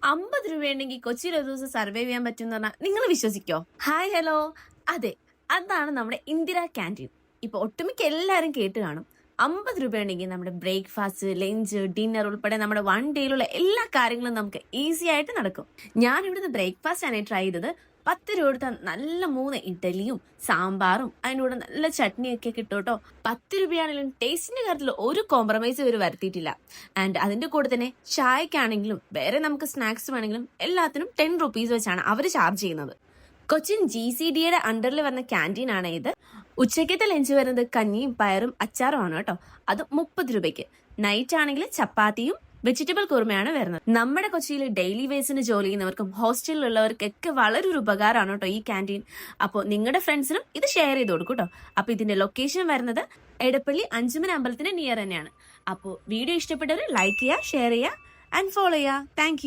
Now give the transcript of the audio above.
50 രൂപയുണ്ടെങ്കിൽ കൊച്ചിയിൽ ഒരു ദിവസം സർവൈവ് ചെയ്യാൻ പറ്റും എന്ന് പറഞ്ഞാൽ നിങ്ങൾ വിശ്വസിക്കോ? ഹായ് ഹലോ, അതെ, അതാണ് നമ്മുടെ ഇന്ദിര ക്യാൻറ്റീൻ. ഇപ്പൊ ഒട്ടുമിക്ക എല്ലാവരും കേട്ട് കാണും. 50 രൂപയുണ്ടെങ്കിൽ നമ്മുടെ ബ്രേക്ക്ഫാസ്റ്റ്, ലഞ്ച്, ഡിന്നർ ഉൾപ്പെടെ നമ്മുടെ വൺ ഡേയിലുള്ള എല്ലാ കാര്യങ്ങളും നമുക്ക് ഈസി ആയിട്ട് നടക്കും. ഞാൻ ഇവിടുന്ന് ബ്രേക്ക്ഫാസ്റ്റ് ആണ് ട്രൈ ചെയ്തത്. 10 രൂപ കൊടുത്താൽ നല്ല 3 ഇഡലിയും സാമ്പാറും അതിൻ്റെ കൂടെ നല്ല ചട്നിയൊക്കെ കിട്ടും കേട്ടോ. 10 രൂപയാണെങ്കിലും ടേസ്റ്റിന്റെ കാര്യത്തിൽ ഒരു കോംപ്രമൈസ് ഇവർ വരുത്തിയിട്ടില്ല. ആൻഡ് അതിന്റെ കൂടെ തന്നെ ചായക്കാണെങ്കിലും വേറെ നമുക്ക് സ്നാക്സ് വേണമെങ്കിലും എല്ലാത്തിനും 10 റുപ്പീസ് വെച്ചാണ് അവർ ചാർജ് ചെയ്യുന്നത്. കൊച്ചിൻ GCDയുടെ അണ്ടറിൽ വരുന്ന ക്യാൻറ്റീൻ ആണ് ഇത്. ഉച്ചക്കത്തെ ലഞ്ച് വരുന്നത് കഞ്ഞിയും പയറും അച്ചാറും ആണ് കേട്ടോ. അത് 30 രൂപയ്ക്ക്. നൈറ്റ് ആണെങ്കിൽ ചപ്പാത്തിയും വെജിറ്റബിൾ കുറുമയാണ് വരുന്നത്. നമ്മുടെ കൊച്ചിയിൽ ഡെയിലി വേസിന് ജോലി ചെയ്യുന്നവർക്കും ഹോസ്റ്റലിലുള്ളവർക്കൊക്കെ വളരെ ഒരു ഉപകാരമാണ് കേട്ടോ ഈ ക്യാൻറ്റീൻ. അപ്പോൾ നിങ്ങളുടെ ഫ്രണ്ട്സിനും ഇത് ഷെയർ ചെയ്ത് കൊടുക്കും കേട്ടോ. അപ്പോൾ ഇതിന്റെ ലൊക്കേഷൻ വരുന്നത് എടപ്പള്ളി അഞ്ചുമന അമ്പലത്തിന് നിയർ തന്നെയാണ്. അപ്പോൾ വീഡിയോ ഇഷ്ടപ്പെട്ടവർ ലൈക്ക് ചെയ്യുക, ഷെയർ ചെയ്യുക ആൻഡ് ഫോളോ ചെയ്യുക. താങ്ക്